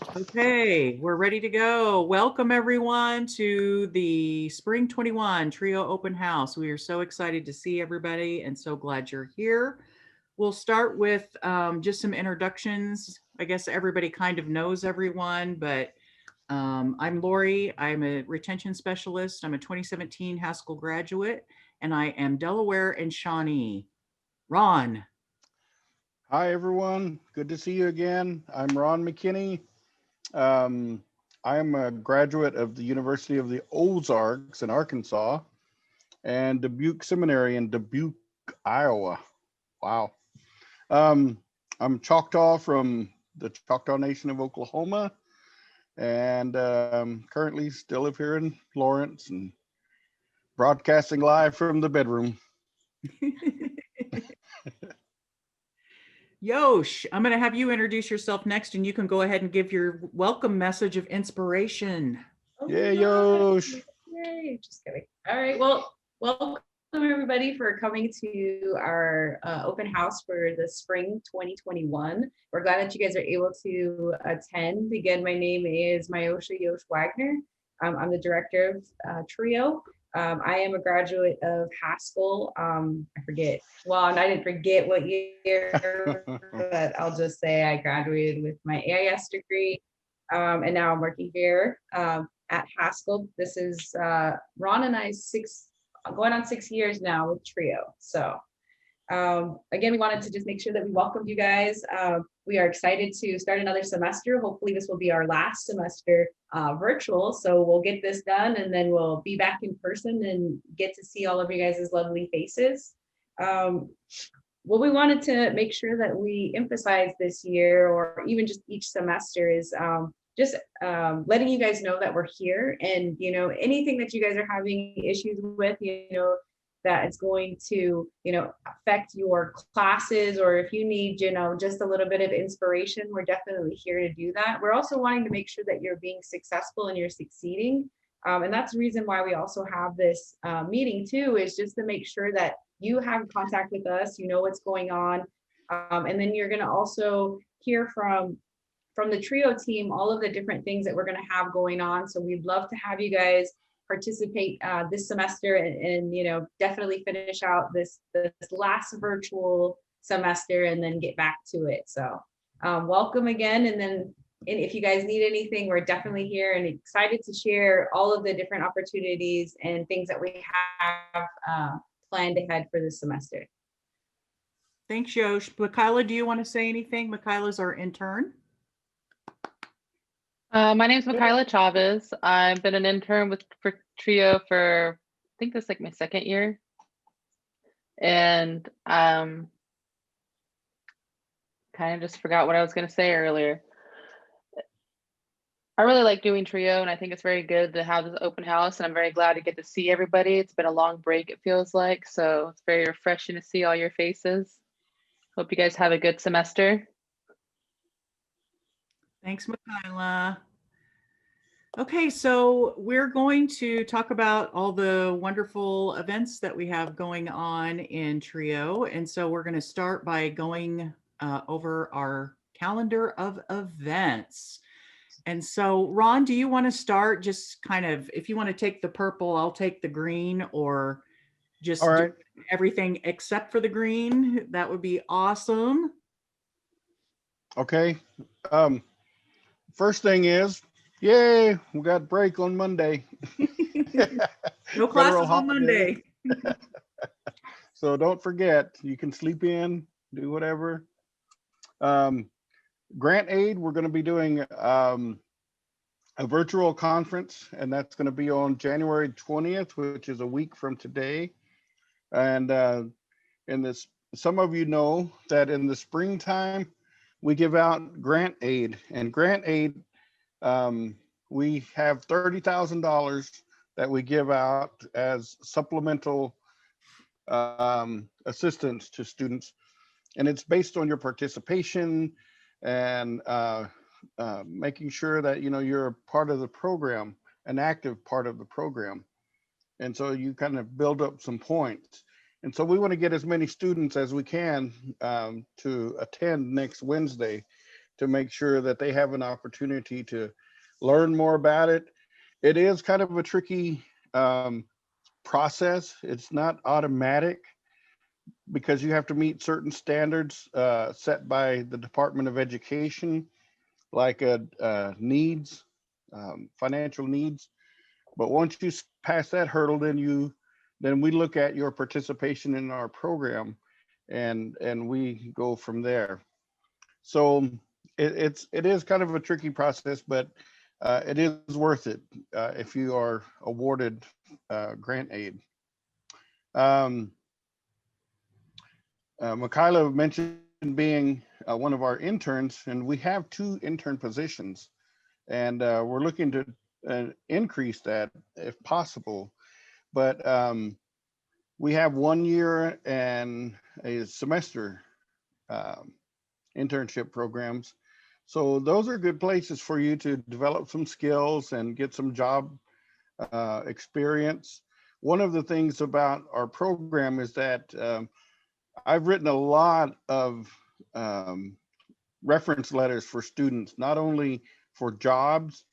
Okay, we're ready to go. Welcome everyone to the Spring 21 Trio Open House. We are so excited to see everybody and so glad you're here. We'll start with just some introductions. I guess everybody kind of knows everyone, but I'm Lori. I'm a retention specialist. I'm a 2017 Haskell graduate, and I am Delaware and Shawnee. Ron. Hi, everyone. Good to see you again. I'm Ron McKinney. Um, I'm a graduate of the University of the Ozarks in Arkansas and Dubuque Seminary in Dubuque, Iowa. Wow. Um, I'm Choctaw from the Choctaw Nation of Oklahoma and currently still live here in Lawrence and broadcasting live from the bedroom. Yosh, I'm going to have you introduce yourself next, and you can go ahead and give your welcome message of inspiration. Oh Yeah, my God. Yosh. Yay. Just kidding. All right. Well, welcome everybody for coming to our open house for the spring 2021. We're glad that you guys are able to attend. Again, my name is Myosha Yosh Wagner. I'm the director of Trio. I am a graduate of Haskell. I forget. Well, I didn't forget what year, but I'll just say I graduated with my AIS degree. And now I'm working here at Haskell. This is Ron and I going on 6 years now with Trio. So again, we wanted to just make sure that we welcomed you guys. We are excited to start another semester. Hopefully this will be our last semester virtual. So we'll get this done and then we'll be back in person and get to see all of you guys' lovely faces. What we wanted to make sure that we emphasize this year, or even just each semester, is just letting you guys know that we're here, and anything that you guys are having issues with, that it's going to affect your classes, or if you need just a little bit of inspiration, we're definitely here to do that. We're also wanting to make sure that you're being successful and you're succeeding, and that's the reason why we also have this meeting too, is just to make sure that you have contact with us, you know what's going on, and then you're going to also hear from the Trio team all of the different things that we're going to have going on. So we'd love to have you guys participate this semester, and definitely finish out this last virtual semester and then get back to it. So welcome again, and if you guys need anything, we're definitely here and excited to share all of the different opportunities and things that we have planned ahead for this semester. Thanks, Yosh. Michaela, do you want to say anything? Michaela's our intern. My name is Michaela Chavez. I've been an intern for Trio for, I think this is like my second year. And kind of just forgot what I was going to say earlier. I really like doing Trio, and I think it's very good to have this open house, and I'm very glad to get to see everybody. It's been a long break, it feels like, so it's very refreshing to see all your faces. Hope you guys have a good semester. Thanks, Michaela. Okay, so we're going to talk about all the wonderful events that we have going on in Trio. And so we're going to start by going over our calendar of events. And so, Ron, do you want to start just kind of, if you want to take the purple, I'll take the green, or just All right. do everything except for the green? That would be awesome. Okay. First thing is, yay, we got break on Monday. No classes on Monday. So don't forget, you can sleep in, do whatever. Grant Aid, we're going to be doing a virtual conference, and that's going to be on January 20th, which is a week from today. And in this, some of you know that in the springtime, we give out Grant Aid, and Grant Aid, we have $30,000 that we give out as supplemental assistance to students, and it's based on your participation and making sure that you're a part of the program, an active part of the program, and so you kind of build up some points. And so we want to get as many students as we can to attend next Wednesday to make sure that they have an opportunity to learn more about it. It is kind of a tricky process. It's not automatic because you have to meet certain standards set by the Department of Education, like needs, financial needs. But once you pass that hurdle, then we look at your participation in our program, and we go from there. So it is kind of a tricky process, but it is worth it if you are awarded grant aid. Michaela mentioned being one of our interns, and we have 2 intern positions, and we're looking to increase that if possible. But we have 1 year and a semester internship programs. So those are good places for you to develop some skills and get some job experience. One of the things about our program is that I've written a lot of reference letters for students, not only for jobs,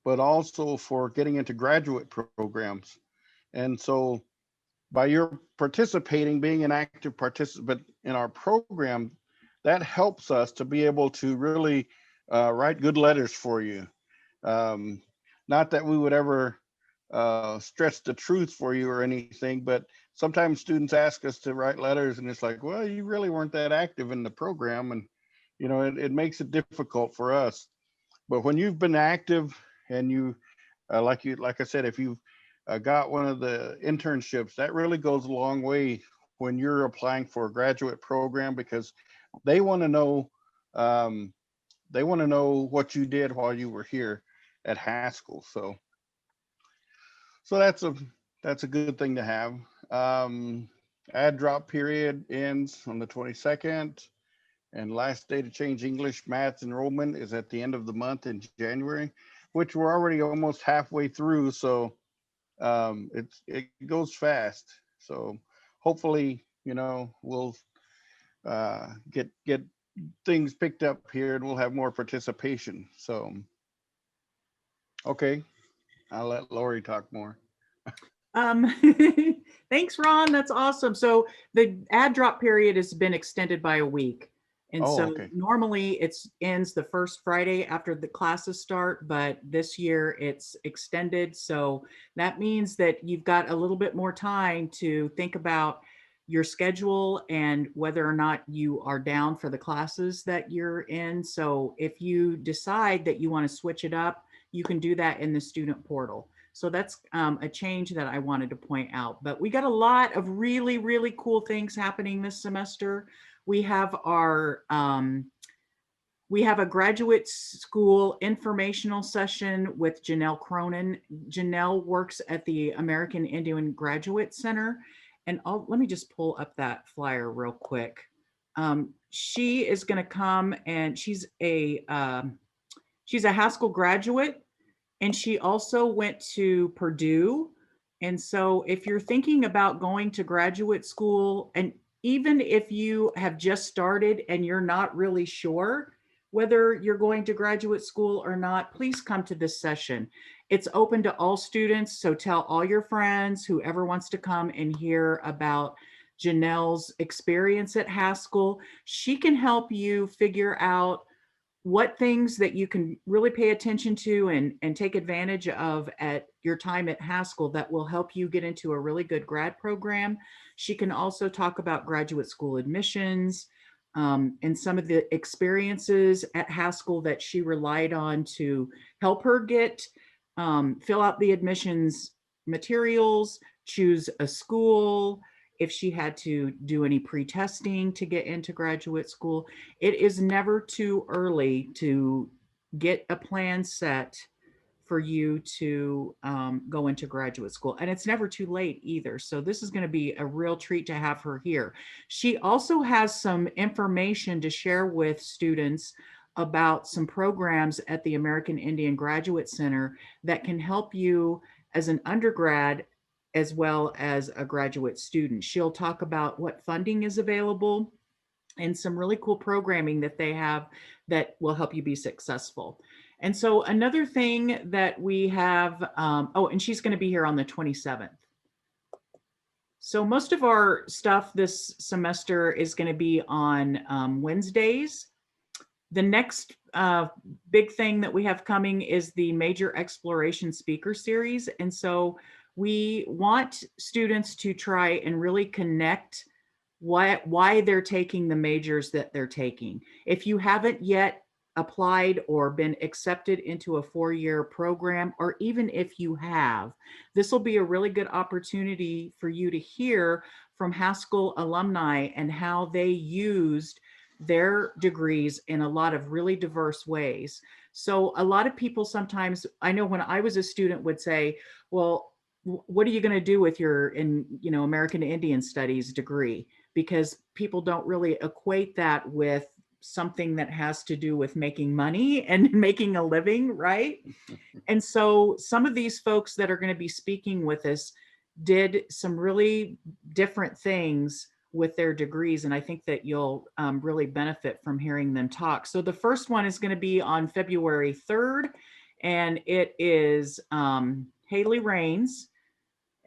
but also for getting into graduate programs. And so by your participating, being an active participant in our program, that helps us to be able to really write good letters for you. Not that we would ever stretch the truth for you or anything, but sometimes students ask us to write letters and it's like, well, you really weren't that active in the program. And, you know, it makes it difficult for us. But when you've been active and you, like I said, if you've got one of the internships, that really goes a long way when you're applying for a graduate program, because they want to know what you did while you were here at Haskell. So that's a good thing to have. Add drop period ends on the 22nd, and last day to change English math enrollment is at the end of the month in January, which we're already almost halfway through. So it goes fast. So hopefully, you know, we'll get things picked up here and we'll have more participation. So, okay, I'll let Lori talk more. Um, thanks, Ron. That's awesome. So the ad drop period has been extended by a week. And Oh, so okay. normally it ends the first Friday after the classes start, but this year it's extended. So that means that you've got a little bit more time to think about your schedule and whether or not you are down for the classes that you're in. So if you decide that you want to switch it up, you can do that in the student portal. So that's a change that I wanted to point out. But we got a lot of really, really cool things happening this semester. We have our we have a graduate school informational session with Janelle Cronin. Janelle works at the American Indian Graduate Center. And let me just pull up that flyer real quick. She is going to come, and she's a Haskell graduate, and she also went to Purdue. And so if you're thinking about going to graduate school, and even if you have just started and you're not really sure whether you're going to graduate school or not, please come to this session. It's open to all students, so tell all your friends, whoever wants to come and hear about Janelle's experience at Haskell. She can help you figure out what things that you can really pay attention to and take advantage of at your time at Haskell that will help you get into a really good grad program. She can also talk about graduate school admissions and some of the experiences at Haskell that she relied on to help her get fill out the admissions materials, choose a school, if she had to do any pre-testing to get into graduate school. It is never too early to get a plan set for you to go into graduate school. And it's never too late either. So this is going to be a real treat to have her here. She also has some information to share with students about some programs at the American Indian Graduate Center that can help you as an undergrad as well as a graduate student. She'll talk about what funding is available. and some really cool programming that they have that will help you be successful. And so another thing that we have, oh, and she's going to be here on the 27th. So most of our stuff this semester is going to be on Wednesdays. The next big thing that we have coming is the Major Exploration Speaker Series. And so we want students to try and really connect why they're taking the majors that they're taking. If you haven't yet applied or been accepted into a 4-year program, or even if you have, this will be a really good opportunity for you to hear from Haskell alumni and how they used their degrees in a lot of really diverse ways. So a lot of people sometimes, I know when I was a student, would say, well, what are you going to do with your American Indian Studies degree? Because people don't really equate that with something that has to do with making money and making a living, right? And so some of these folks that are going to be speaking with us did some really different things with their degrees, and I think that you'll really benefit from hearing them talk. So the first one is going to be on February 3rd, and it is Haley Rains.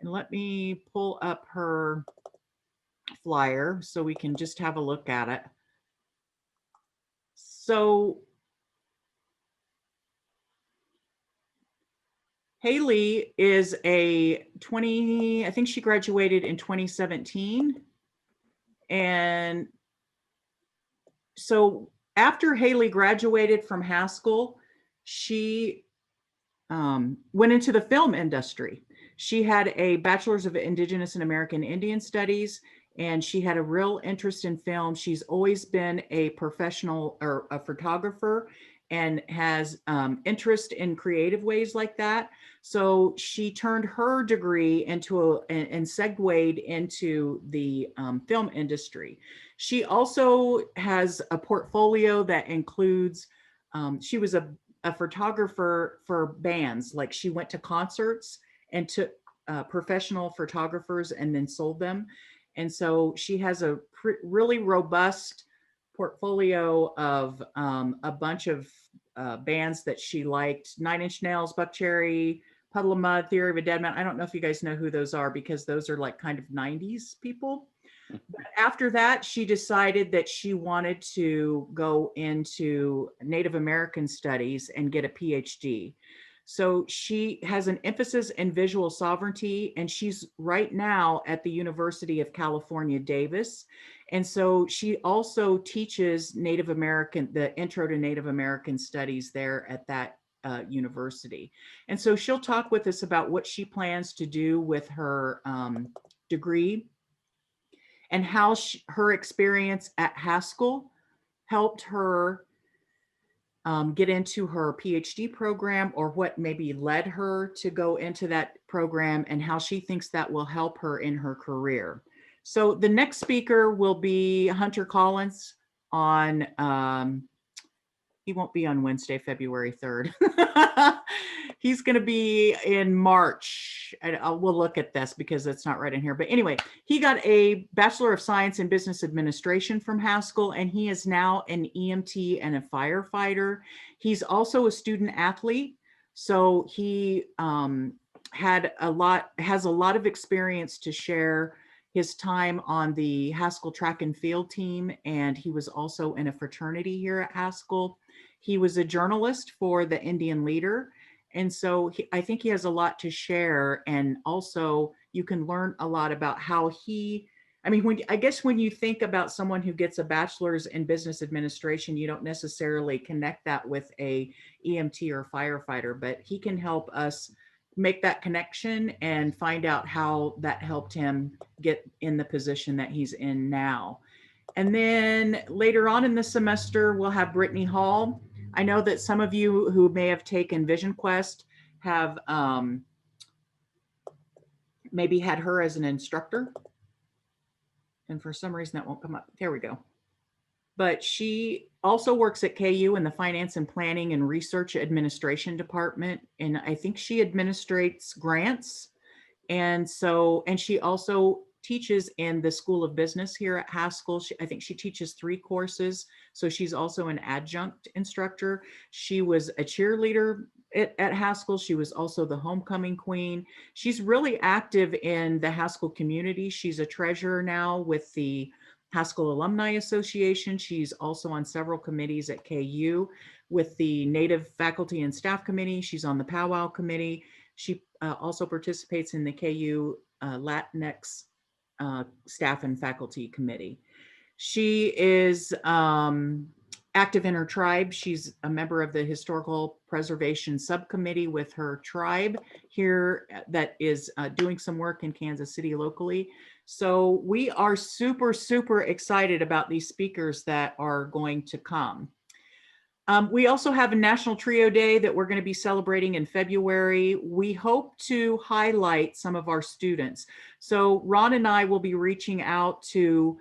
And let me pull up her flyer so we can just have a look at it. So Haley is I think she graduated in 2017. And so after Haley graduated from Haskell, she went into the film industry. She had a Bachelor's of Indigenous and American Indian Studies, and she had a real interest in film. She's always been a professional or a photographer and has interest in creative ways like that. So she turned her degree into and segued into the film industry. She also has a portfolio that includes, she was a photographer for bands. Like she went to concerts and took professional photographers and then sold them. And so she has a really robust portfolio of a bunch of bands that she liked: Nine Inch Nails, Buckcherry, Puddle of Mud, Theory of a Dead Man. I don't know if you guys know who those are, because those are like kind of 90s people. But after that, she decided that she wanted to go into Native American studies and get a PhD. So she has an emphasis in visual sovereignty, and she's right now at the University of California, Davis. And so she also teaches Native American, the Intro to Native American Studies there at that university. And so she'll talk with us about what she plans to do with her degree, and how her experience at Haskell helped her get into her PhD program, or what maybe led her to go into that program, and how she thinks that will help her in her career. So the next speaker will be Hunter Collins on, he won't be on Wednesday, February 3rd. He's going to be in March. We'll look at this because it's not right in here. But anyway, he got a Bachelor of Science in Business Administration from Haskell, and he is now an EMT and a firefighter. He's also a student athlete. So he has a lot of experience to share his time on the Haskell track and field team. And he was also in a fraternity here at Haskell. He was a journalist for the Indian Leader. And so I think he has a lot to share. And also you can learn a lot about how I guess when you think about someone who gets a bachelor's in business administration, you don't necessarily connect that with a EMT or firefighter, but he can help us make that connection and find out how that helped him get in the position that he's in now. And then later on in the semester, we'll have Brittany Hall. I know that some of you who may have taken Vision Quest have maybe had her as an instructor. And for some reason that won't come up. There we go. But she also works at KU in the Finance and Planning and Research Administration Department. And I think she administrates grants. And she also teaches in the School of Business here at Haskell. I think she teaches 3 courses, so she's also an adjunct instructor. She was a cheerleader at Haskell. She was also the homecoming queen. She's really active in the Haskell community. She's a treasurer now with the Haskell Alumni Association. She's also on several committees at KU with the Native Faculty and Staff Committee. She's on the Powwow Committee. She also participates in the KU Latinx Staff and Faculty Committee. She is active in her tribe. She's a member of the Historical Preservation Subcommittee with her tribe here that is doing some work in Kansas City locally. So we are super, super excited about these speakers that are going to come. We also have a National Trio Day that we're going to be celebrating in February. We hope to highlight some of our students. So Ron and I will be reaching out to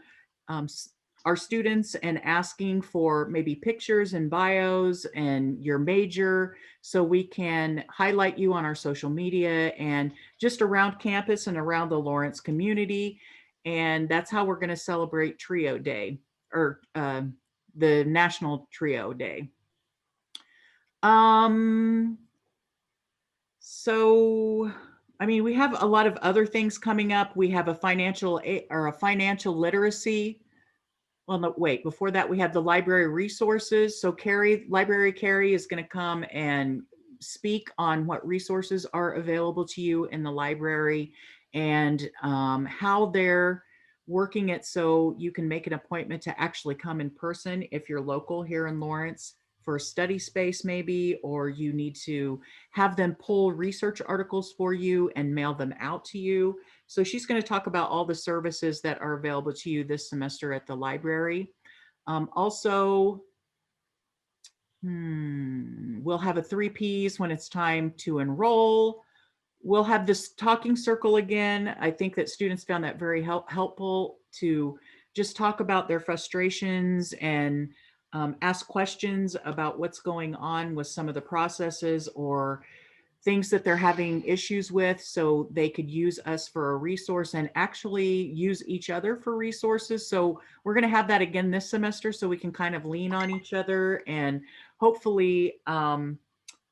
our students and asking for maybe pictures and bios and your major, so we can highlight you on our social media and just around campus and around the Lawrence community. And that's how we're going to celebrate Trio Day, or the National Trio Day. So, I mean, we have a lot of other things coming up. We have a financial literacy. Well, no, wait, before that, we have the library resources. So Library Carrie is going to come and speak on what resources are available to you in the library and how they're working it so you can make an appointment to actually come in person if you're local here in Lawrence for a study space maybe, or you need to have them pull research articles for you and mail them out to you. So she's going to talk about all the services that are available to you this semester at the library. Also, we'll have a 3 Ps when it's time to enroll. We'll have this talking circle again. I think that students found that very helpful to just talk about their frustrations and ask questions about what's going on with some of the processes or things that they're having issues with, so they could use us for a resource and actually use each other for resources. So we're going to have that again this semester so we can kind of lean on each other and hopefully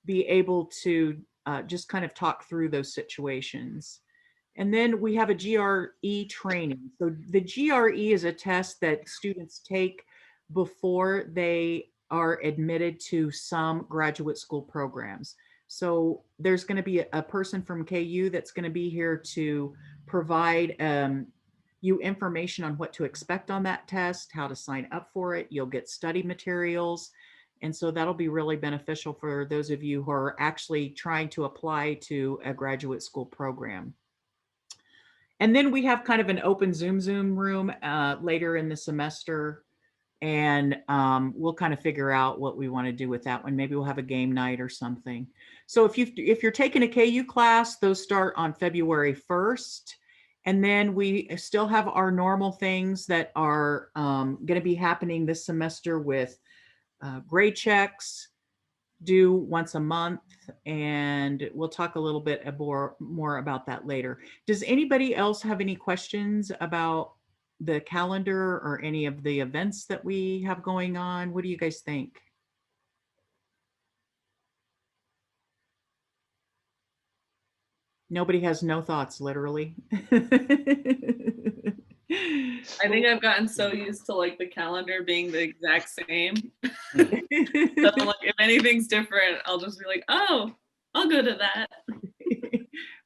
be able to just kind of talk through those situations. And then we have a GRE training. So the GRE is a test that students take before they are admitted to some graduate school programs. So there's going to be a person from KU that's going to be here to provide you information on what to expect on that test, how to sign up for it. You'll get study materials. And so that'll be really beneficial for those of you who are actually trying to apply to a graduate school program. And then we have kind of an open Zoom room later in the semester. And we'll kind of figure out what we want to do with that one. Maybe we'll have a game night or something. So if you're taking a KU class, those start on February 1st. And then we still have our normal things that are going to be happening this semester with grade checks due once a month. And we'll talk a little bit more about that later. Does anybody else have any questions about the calendar or any of the events that we have going on? What do you guys think? Nobody has no thoughts, literally. I think I've gotten so used to like the calendar being the exact same. So like if anything's different, I'll just be like, oh, I'll go to that.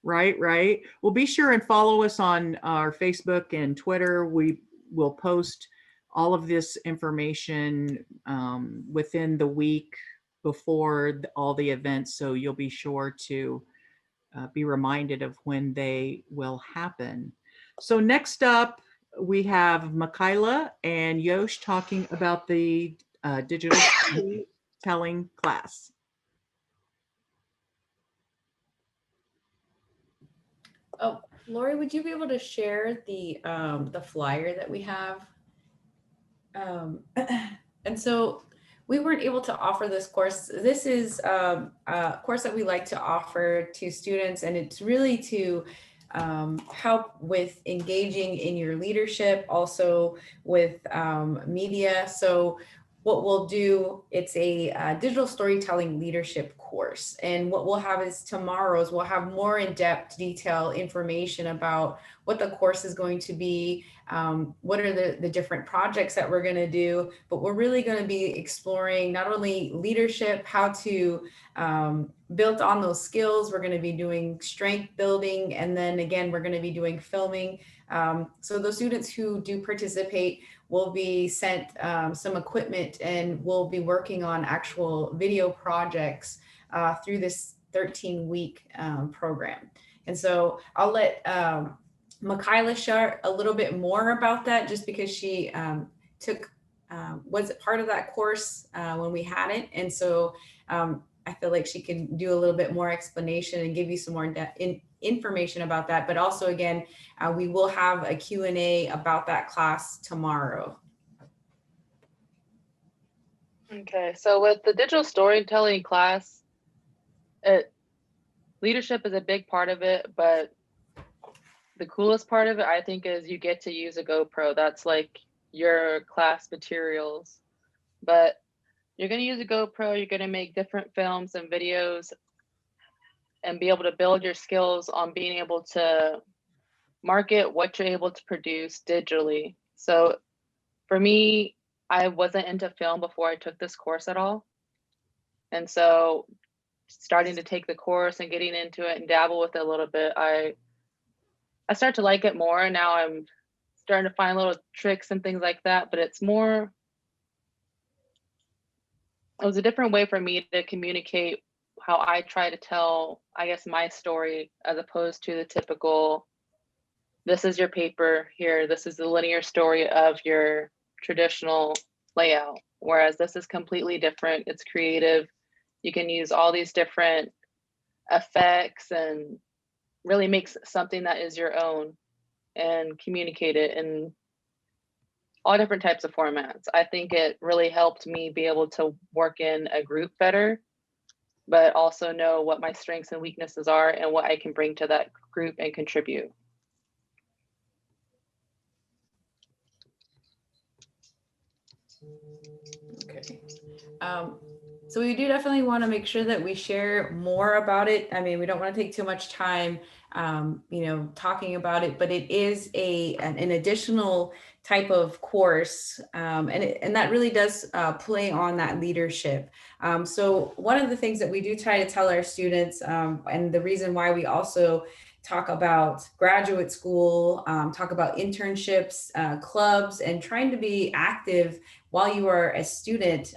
Right. Well, be sure and follow us on our Facebook and Twitter. We will post all of this information within the week before all the events. So you'll be sure to be reminded of when they will happen. So next up, we have Michaela and Yosh talking about the digital telling class. Oh, Lori, would you be able to share the flyer that we have? And so we weren't able to offer this course. This is a course that we like to offer to students, and it's really to help with engaging in your leadership, also with media. So what we'll do, it's a digital storytelling leadership course. And what we'll have is tomorrow's, we'll have more in-depth detail information about what the course is going to be, what are the different projects that we're going to do, but we're really going to be exploring not only leadership, how to build on those skills. We're going to be doing strength building, and then again, we're going to be doing filming. So those students who do participate will be sent some equipment, and we'll be working on actual video projects through this 13-week program. And so I'll let Michaela share a little bit more about that, just because she was part of that course when we had it. And so I feel like she can do a little bit more explanation and give you some more information about that. But also, again, we will have a Q&A about that class tomorrow. Okay, so with the digital storytelling class, leadership is a big part of it, but the coolest part of it, I think, is you get to use a GoPro. That's like your class materials. But you're going to use a GoPro, you're going to make different films and videos and be able to build your skills on being able to market what you're able to produce digitally. So for me, I wasn't into film before I took this course at all. And so starting to take the course and getting into it and dabble with it a little bit, I start to like it more. Now I'm starting to find little tricks and things like that, but it was a different way for me to communicate how I try to tell, I guess, my story, as opposed to the typical, this is your paper here, this is the linear story of your traditional layout. Whereas this is completely different. It's creative. You can use all these different effects and really makes something that is your own and communicate it in all different types of formats. I think it really helped me be able to work in a group better, but also know what my strengths and weaknesses are and what I can bring to that group and contribute. Okay. So we do definitely want to make sure that we share more about it. I mean, we don't want to take too much time, talking about it, but it is an additional type of course, and that really does play on that leadership. So one of the things that we do try to tell our students, and the reason why we also talk about graduate school, talk about internships, clubs, and trying to be active while you are a student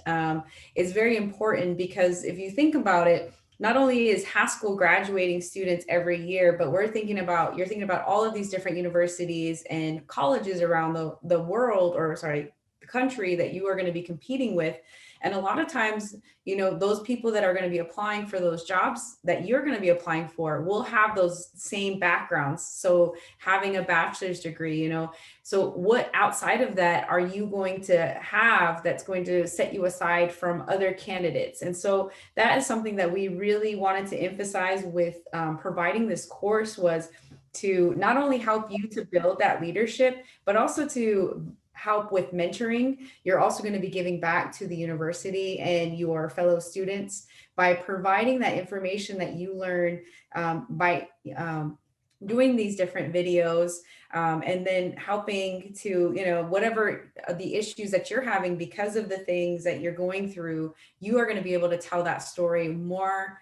is very important, because if you think about it, not only is high school graduating students every year, but you're thinking about all of these different universities and colleges around the world, or sorry, the country that you are going to be competing with. And a lot of times, those people that are going to be applying for those jobs that you're going to be applying for will have those same backgrounds. So having a bachelor's degree, so what outside of that are you going to have that's going to set you aside from other candidates? And so that is something that we really wanted to emphasize with providing this course, was to not only help you to build that leadership, but also to help with mentoring. You're also going to be giving back to the university and your fellow students by providing that information that you learn by doing these different videos, and then helping to, whatever the issues that you're having because of the things that you're going through, you are going to be able to tell that story more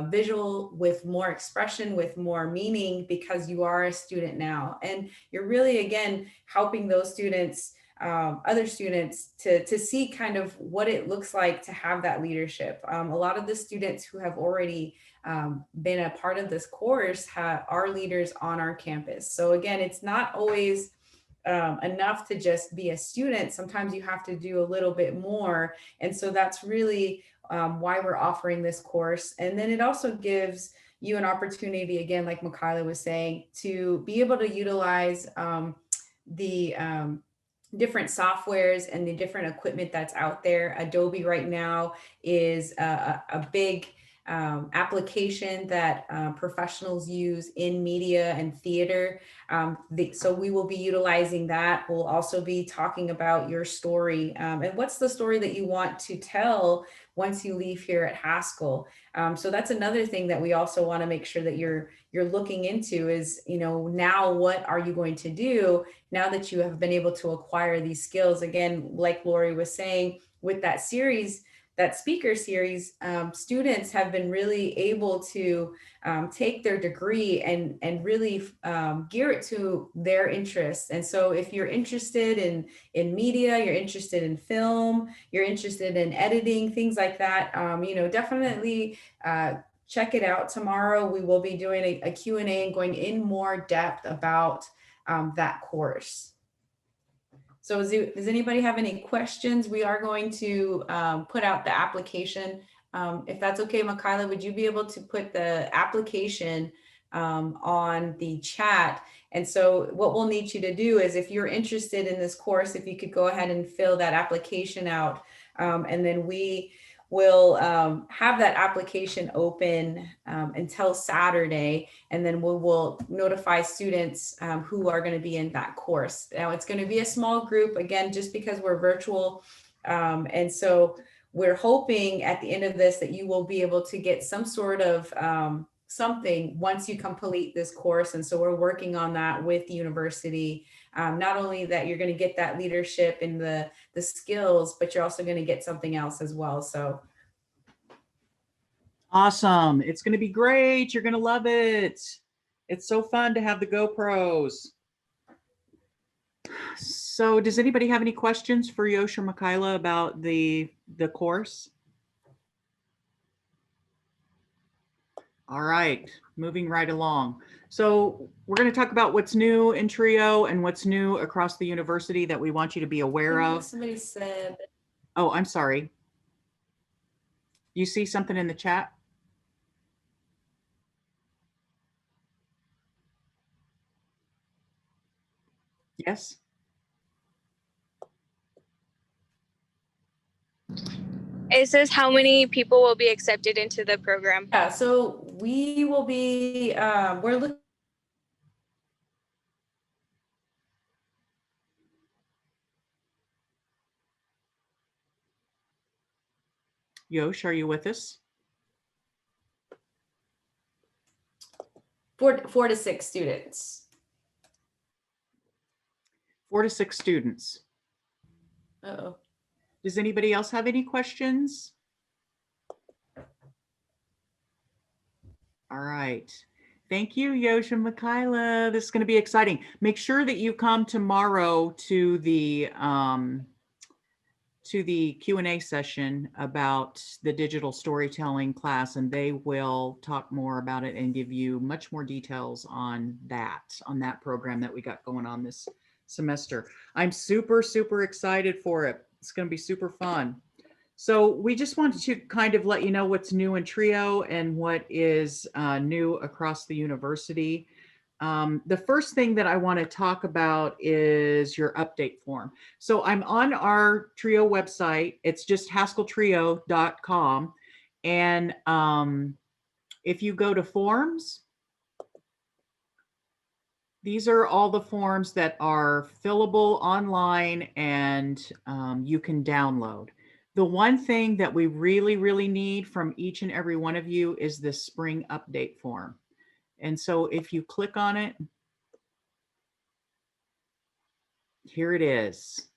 visual, with more expression, with more meaning, because you are a student now. And you're really, again, helping those students, other students, to see kind of what it looks like to have that leadership. A lot of the students who have already been a part of this course are leaders on our campus. So again, it's not always enough to just be a student. Sometimes you have to do a little bit more. And so that's really why we're offering this course. And then it also gives you an opportunity, again, like Michaela was saying, to be able to utilize the different softwares and the different equipment that's out there. Adobe right now is a big application that professionals use in media and theater. So we will be utilizing that. We'll also be talking about your story and what's the story that you want to tell once you leave here at Haskell. So that's another thing that we also want to make sure that you're looking into is, now what are you going to do now that you have been able to acquire these skills? Again, like Lori was saying, with that series, that speaker series, students have been really able to take their degree and really gear it to their interests. And so if you're interested in media, you're interested in film, you're interested in editing, things like that, definitely check it out tomorrow. We will be doing a Q&A and going in more depth about that course. So does anybody have any questions? We are going to put out the application. If that's okay, Makayla, would you be able to put the application on the chat? And so what we'll need you to do is, if you're interested in this course, if you could go ahead and fill that application out, and then we will have that application open until Saturday, and then we will notify students who are going to be in that course. Now it's going to be a small group, again, just because we're virtual. And so we're hoping at the end of this that you will be able to get some sort of something once you complete this course. And so we're working on that with the university. Not only that you're going to get that leadership and the skills, but you're also going to get something else as well. So awesome. It's going to be great. You're going to love it. It's so fun to have the GoPros. So does anybody have any questions for Yosh or Makayla about the course? All right, moving right along. So we're going to talk about what's new in Trio and what's new across the university that we want you to be aware of. Somebody said, oh, I'm sorry. You see something in the chat? Yes? It says how many people will be accepted into the program. yeah, so we will be, we're looking. Yosh, are you with us? 4 to 6 students. 4 to 6 students. Uh-oh. Does anybody else have any questions? All right. Thank you, Yosh and Makayla. This is going to be exciting. Make sure that you come tomorrow to the Q&A session about the digital storytelling class, and they will talk more about it and give you much more details on that program that we got going on this semester. I'm super, super excited for it. It's going to be super fun. So we just wanted to kind of let you know what's new in Trio and what is new across the university. The first thing that I want to talk about is your update form. So I'm on our Trio website. It's just haskelltrio.com. And if you go to forms, these are all the forms that are fillable online and you can download. The one thing that we really, really need from each and every one of you is this spring update form. And so if you click on it, here it is.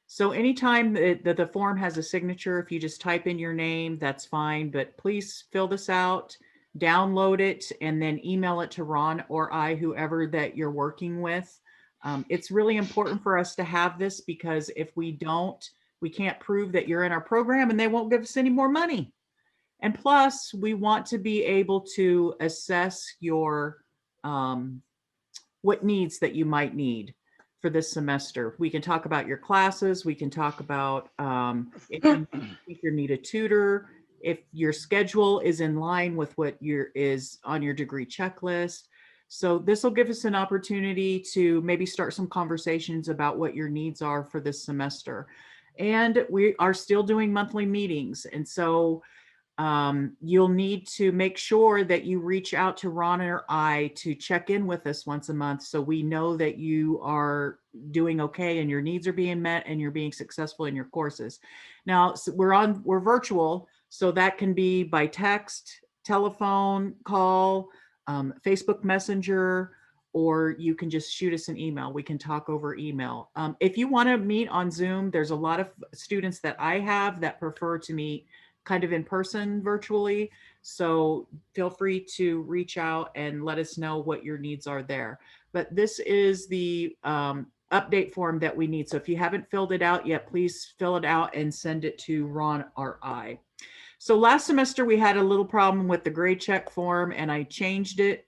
So anytime that the form has a signature, if you just type in your name, that's fine, but please fill this out, download it, and then email it to Ron or I, whoever that you're working with. It's really important for us to have this because if we don't, we can't prove that you're in our program and they won't give us any more money. And plus, we want to be able to assess your what needs that you might need for this semester. We can talk about your classes. We can talk about if you need a tutor, if your schedule is in line with what is on your degree checklist. So this will give us an opportunity to maybe start some conversations about what your needs are for this semester. And we are still doing monthly meetings. And so you'll need to make sure that you reach out to Ron or I to check in with us once a month so we know that you are doing okay and your needs are being met and you're being successful in your courses. Now, so we're virtual, so that can be by text, telephone, call, Facebook Messenger, or you can just shoot us an email. We can talk over email. If you want to meet on Zoom, there's a lot of students that I have that prefer to meet kind of in person virtually. So feel free to reach out and let us know what your needs are there. But this is the update form that we need. So if you haven't filled it out yet, please fill it out and send it to Ron or I. So last semester we had a little problem with the grade check form and I changed it.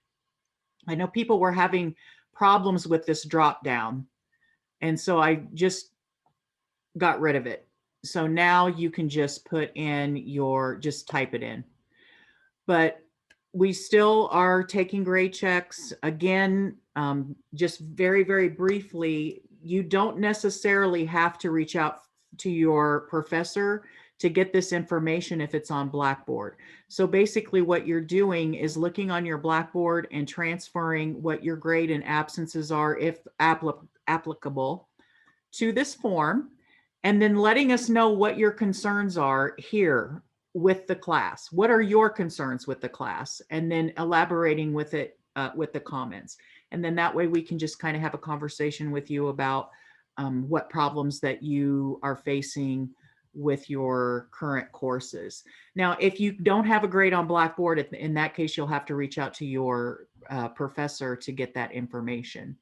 I know people were having problems with this drop down. And so I just got rid of it. So now you can just put in just type it in. But we still are taking grade checks. Again, just very, very briefly, you don't necessarily have to reach out to your professor to get this information if it's on Blackboard. So basically what you're doing is looking on your Blackboard and transferring what your grade and absences are, if applicable, to this form, and then letting us know what your concerns are here with the class. What are your concerns with the class? And then elaborating with it with the comments. And then that way we can just kind of have a conversation with you about what problems that you are facing with your current courses. Now, if you don't have a grade on Blackboard, in that case, you'll have to reach out to your professor to get that information.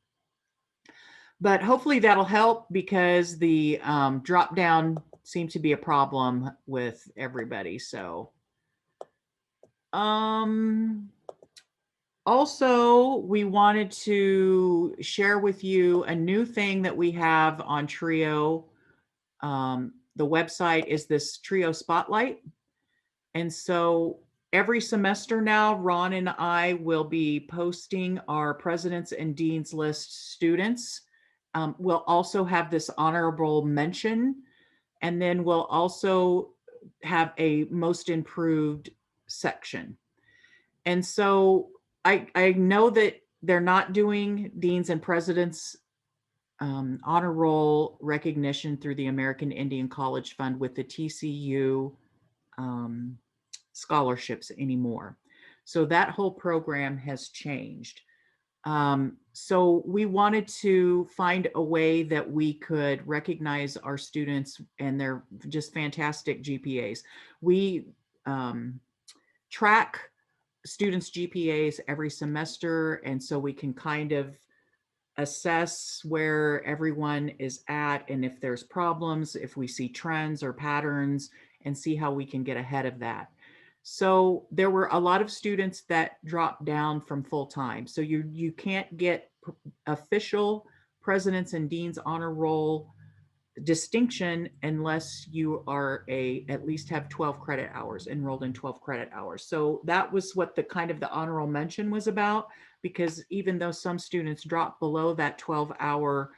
But hopefully that'll help because the drop down seemed to be a problem with everybody. So also, we wanted to share with you a new thing that we have on Trio. The website is this Trio Spotlight. And so every semester now, Ron and I will be posting our Presidents and Deans List students. We'll also have this honorable mention, and then we'll also have a most improved section. And so I know that they're not doing Deans and Presidents honor roll recognition through the American Indian College Fund with the TCU scholarships anymore. So that whole program has changed. So we wanted to find a way that we could recognize our students and their just fantastic GPAs. We track students' GPAs every semester, and so we can kind of assess where everyone is at and if there's problems, if we see trends or patterns, and see how we can get ahead of that. So there were a lot of students that dropped down from full-time. So you can't get official Presidents and Deans honor roll distinction unless you are at least have 12 credit hours, enrolled in 12 credit hours. So that was what the kind of the honorable mention was about, because even though some students dropped below that 12-hour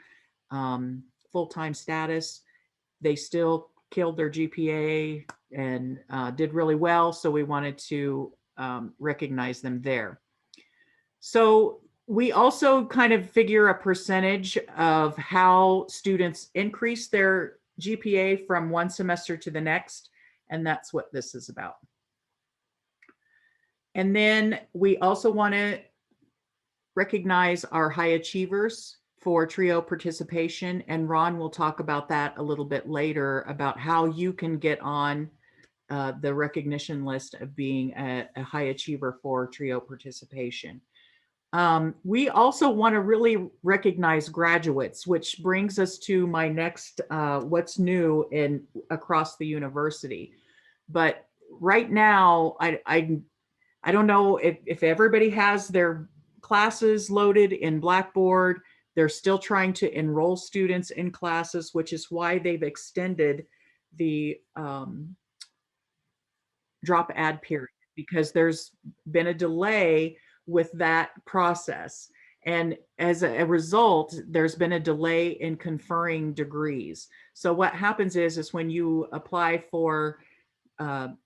full-time status, they still killed their GPA and did really well. So we wanted to recognize them there. So we also kind of figure a percentage of how students increase their GPA from one semester to the next. And that's what this is about. And then we also want to recognize our high achievers for Trio participation. And Ron will talk about that a little bit later, about how you can get on the recognition list of being a high achiever for Trio participation. We also want to really recognize graduates, which brings us to my next what's new across the university. But right now, I don't know if everybody has their classes loaded in Blackboard. They're still trying to enroll students in classes, which is why they've extended the drop add period, because there's been a delay with that process. And as a result, there's been a delay in conferring degrees. So what happens is when you apply for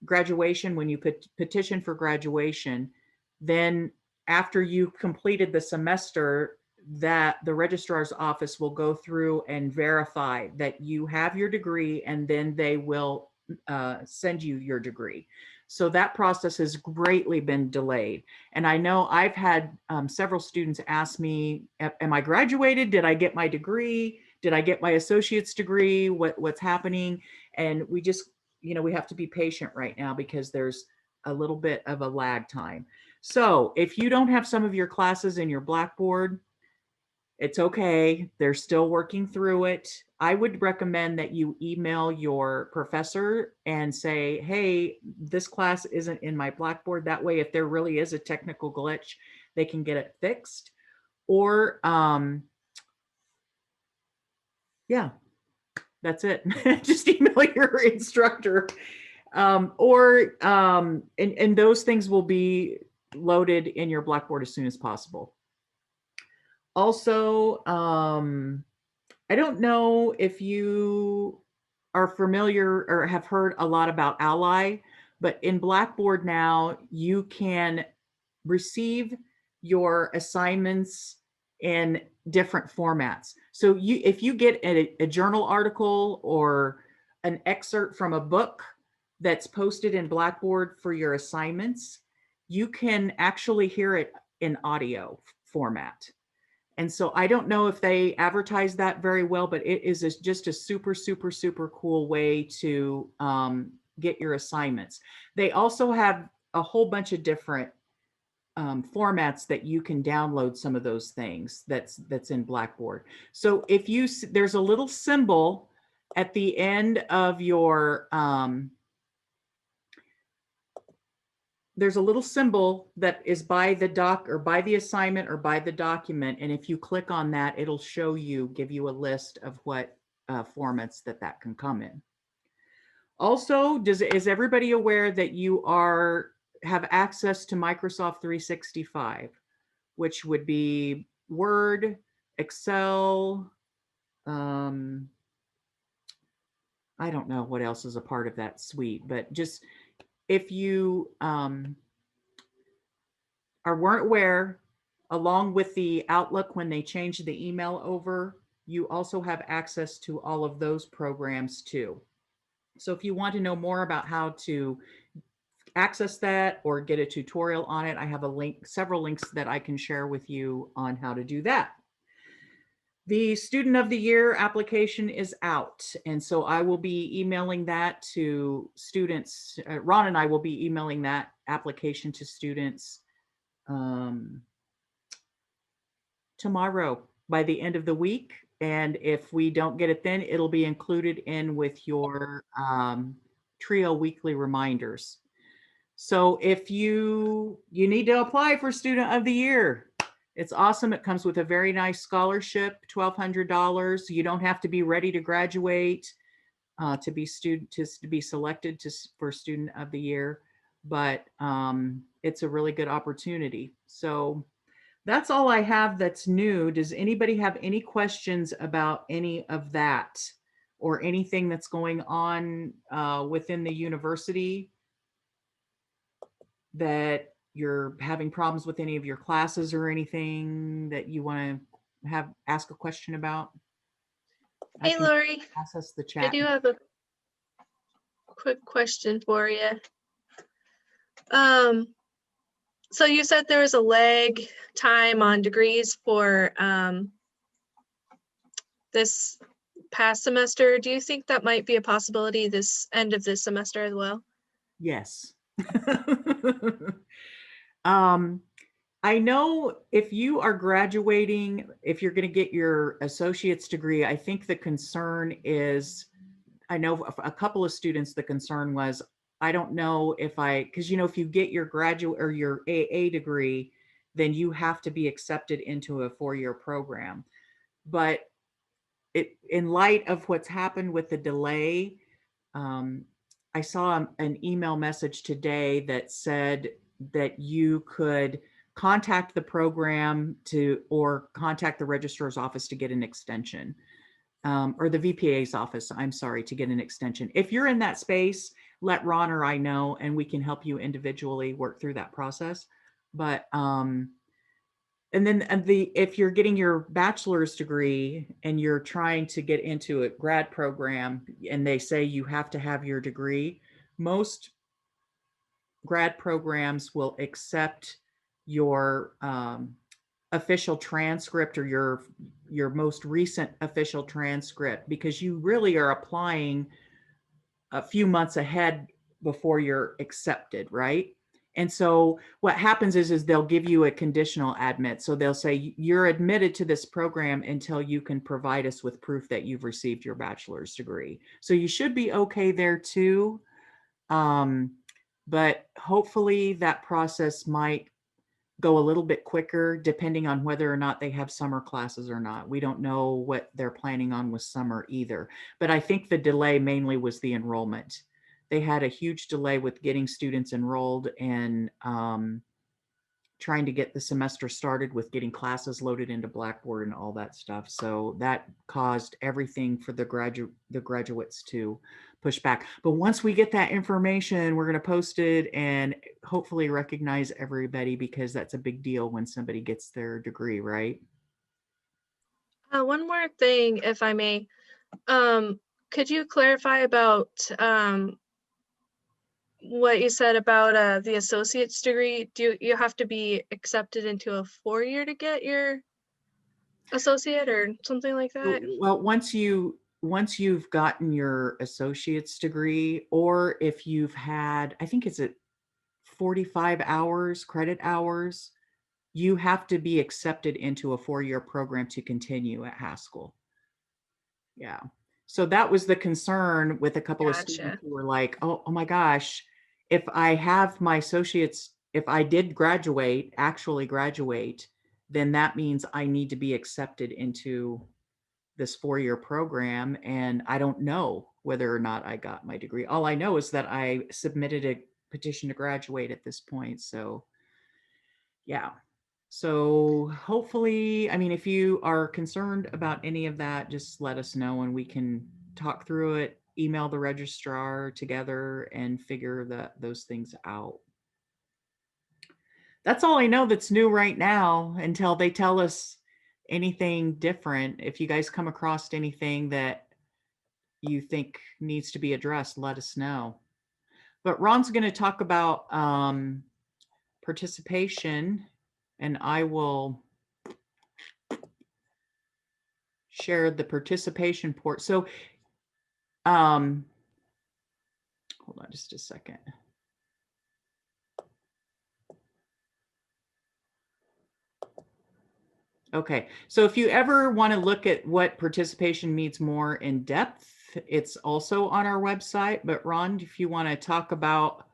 graduation, when you petition for graduation, then after you completed the semester, that the registrar's office will go through and verify that you have your degree, and then they will send you your degree. So that process has greatly been delayed. And I know I've had several students ask me, am I graduated? Did I get my degree? Did I get my associate's degree? What's happening? And we just, we have to be patient right now because there's a little bit of a lag time. So if you don't have some of your classes in your Blackboard, it's okay. They're still working through it. I would recommend that you email your professor and say, hey, this class isn't in my Blackboard. That way, if there really is a technical glitch, they can get it fixed. Or, yeah, that's it. Just email your instructor. And those things will be loaded in your Blackboard as soon as possible. Also, I don't know if you are familiar or have heard a lot about Ally, but in Blackboard now, you can receive your assignments in different formats. So if you get a journal article or an excerpt from a book that's posted in Blackboard for your assignments, you can actually hear it in audio format. And so I don't know if they advertise that very well, but it is just a super, super, super cool way to get your assignments. They also have a whole bunch of different formats that you can download some of those things that's in Blackboard. So if there's a little symbol at the end of your there's a little symbol that is by the doc or by the assignment or by the document. And if you click on that, it'll give you a list of what formats that can come in. Also, is everybody aware that you have access to Microsoft 365, which would be Word, Excel, I don't know what else is a part of that suite, but just if you weren't aware, along with the Outlook, when they changed the email over, you also have access to all of those programs too. So if you want to know more about how to access that or get a tutorial on it, I have several links that I can share with you on how to do that. The Student of the Year application is out, and so I will be emailing that to students. Ron and I will be emailing that application to students tomorrow by the end of the week. And if we don't get it then, it'll be included in with your Trio weekly reminders. So if you need to apply for Student of the Year, it's awesome. It comes with a very nice scholarship, $1,200. You don't have to be ready to graduate to be selected for Student of the Year, but it's a really good opportunity. So that's all I have that's new. Does anybody have any questions about any of that or anything that's going on within the university that you're having problems with any of your classes or anything that you want to ask a question about? Hey, Lori, access the I chat. do have a quick question for you. So you said there was a lag time on degrees for this past semester. Do you think that might be a possibility this end of this semester as well? Yes. I know if you are graduating, if you're going to get your associate's degree, I think the concern is, I know a couple of students, the concern was, I don't know if because if you get your graduate or your AA degree, then you have to be accepted into a 4-year program. But in light of what's happened with the delay, I saw an email message today that said that you could contact the program or contact the registrar's office to get an extension. or the VPA's office, I'm sorry, to get an extension. If you're in that space, let Ron or I know, and we can help you individually work through that process. But and then if you're getting your bachelor's degree and you're trying to get into a grad program and they say you have to have your degree, most grad programs will accept your official transcript or your most recent official transcript, because you really are applying a few months ahead before you're accepted, right? And so what happens is they'll give you a conditional admit. So they'll say you're admitted to this program until you can provide us with proof that you've received your bachelor's degree. So you should be okay there too. But hopefully that process might go a little bit quicker depending on whether or not they have summer classes or not. We don't know what they're planning on with summer either. But I think the delay mainly was the enrollment. They had a huge delay with getting students enrolled and trying to get the semester started with getting classes loaded into Blackboard and all that stuff. So that caused everything for the graduates to push back. But once we get that information, we're going to post it and hopefully recognize everybody, because that's a big deal when somebody gets their degree, right? One more thing, if I may. Could you clarify about what you said about the associate's degree? Do you have to be accepted into a 4-year to get your associate or something like that? Well, once you've gotten your associate's degree, or if you've had, I think it's at 45 hours, credit hours, you have to be accepted into a 4-year program to continue at Haskell. Yeah. So that was the concern with a couple of students who were like, oh my gosh, if I have my associates, if I did actually graduate, then that means I need to be accepted into this 4-year program. And I don't know whether or not I got my degree. All I know is that I submitted a petition to graduate at this point. So yeah. So hopefully, I mean, if you are concerned about any of that, just let us know and we can talk through it, email the registrar together and figure those things out. That's all I know that's new right now until they tell us anything different. If you guys come across anything that you think needs to be addressed, let us know. But Ron's going to talk about participation, and I will share the participation port. So hold on just a second. Okay, so if you ever want to look at what participation means more in depth, it's also on our website. But Ron, if you want to talk about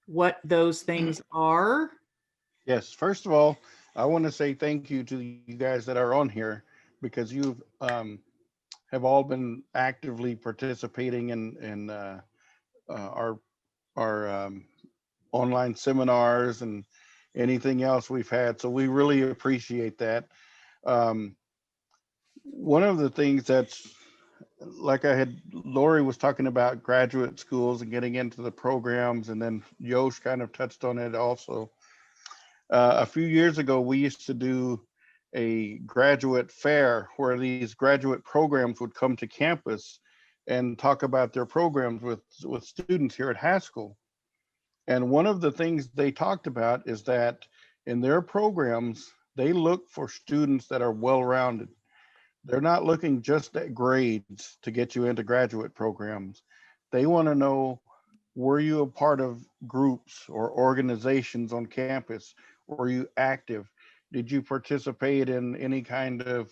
what those things are. Yes, first of all, I want to say thank you to you guys that are on here, because you have all been actively participating in our online seminars and anything else we've had. So we really appreciate that. One of the things that's, like Lori was talking about graduate schools and getting into the programs, and then Yosh kind of touched on it also. A few years ago, we used to do a graduate fair where these graduate programs would come to campus and talk about their programs with students here at Haskell. And one of the things they talked about is that in their programs, they look for students that are well-rounded. They're not looking just at grades to get you into graduate programs. They want to know, were you a part of groups or organizations on campus? Were you active? Did you participate in any kind of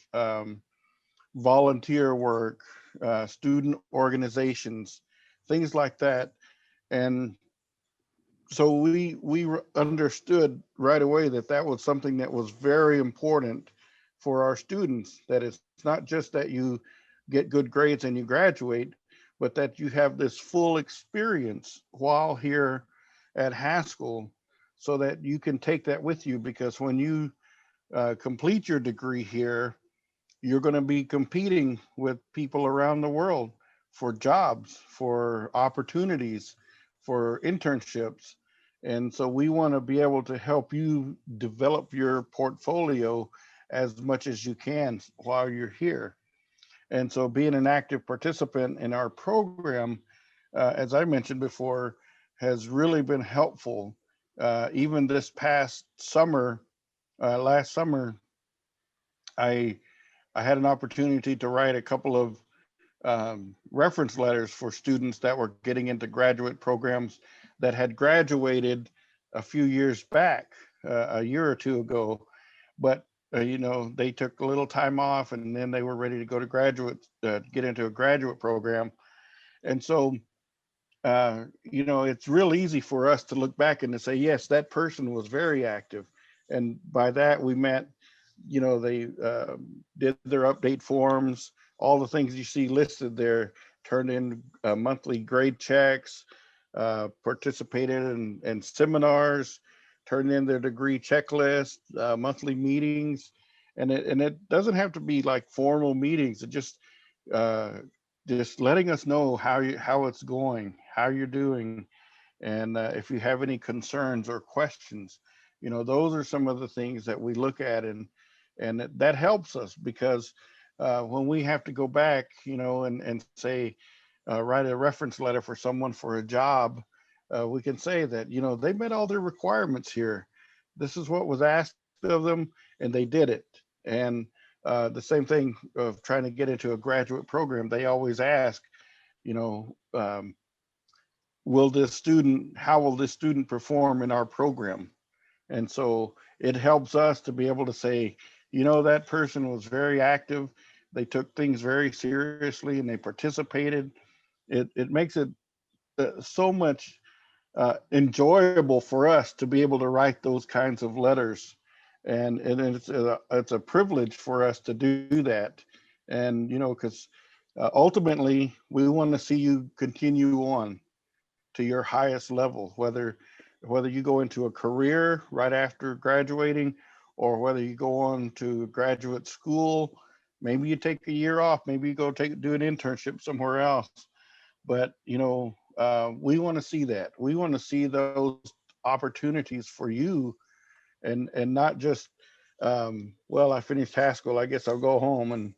volunteer work, student organizations, things like that? And so we understood right away that that was something that was very important for our students, that it's not just that you get good grades and you graduate, but that you have this full experience while here at Haskell, so that you can take that with you, because when you complete your degree here, you're going to be competing with people around the world for jobs, for opportunities, for internships. And so we want to be able to help you develop your portfolio as much as you can while you're here. And so being an active participant in our program, as I mentioned before, has really been helpful. Even this past summer, last summer, I had an opportunity to write a couple of reference letters for students that were getting into graduate programs that had graduated a few years back, a year or two ago, but they took a little time off and then they were ready to go to get into a graduate program. And so, it's real easy for us to look back and to say, yes, that person was very active. And by that we meant, they did their update forms, all the things you see listed there, turned in monthly grade checks, participated in seminars, turned in their degree checklist, monthly meetings. And it doesn't have to be like formal meetings. It just letting us know how it's going, how you're doing, and if you have any concerns or questions. Those are some of the things that we look at, and that helps us because when we have to go back, and say, write a reference letter for someone for a job, we can say that, they met all their requirements here. This is what was asked of them, and they did it. And the same thing of trying to get into a graduate program, they always ask, how will this student perform in our program? And so it helps us to be able to say, that person was very active. They took things very seriously and they participated. It makes it so much enjoyable for us to be able to write those kinds of letters. And it's a privilege for us to do that. And, because ultimately we want to see you continue on to your highest level, whether you go into a career right after graduating, or whether you go on to graduate school. Maybe you take a year off, maybe you go do an internship somewhere else. But we want to see that. We want to see those opportunities for you, and not just well, I finished high school, I guess I'll go home and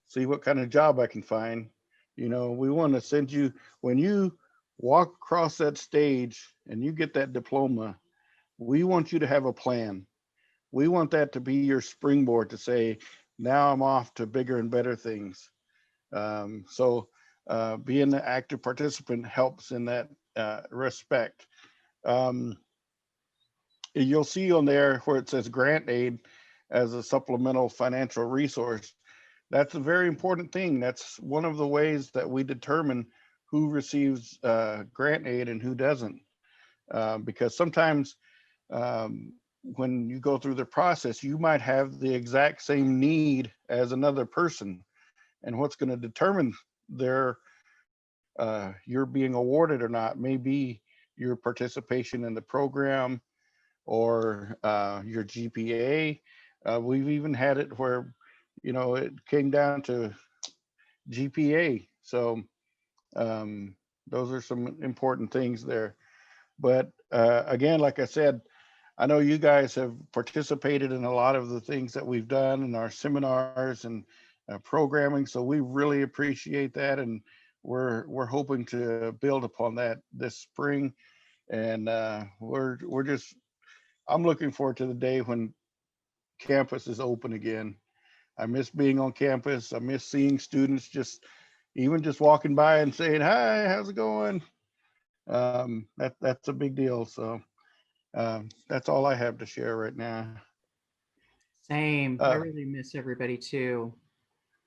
see what kind of job I can find. We want to send you, when you walk across that stage and you get that diploma, we want you to have a plan. We want that to be your springboard to say, now I'm off to bigger and better things. So being an active participant helps in that respect. You'll see on there where it says grant aid as a supplemental financial resource. That's a very important thing. That's one of the ways that we determine who receives grant aid and who doesn't. Because sometimes when you go through the process, you might have the exact same need as another person. And what's going to determine you're being awarded or not may be your participation in the program or your GPA. We've even had it where, it came down to GPA. So those are some important things there. But again, like I said, I know you guys have participated in a lot of the things that we've done in our seminars and programming. So we really appreciate that. And we're hoping to build upon that this spring. And I'm looking forward to the day when campus is open again. I miss being on campus. I miss seeing students just walking by and saying, hi, how's it going? That's a big deal. So that's all I have to share right now. Same. I really miss everybody too.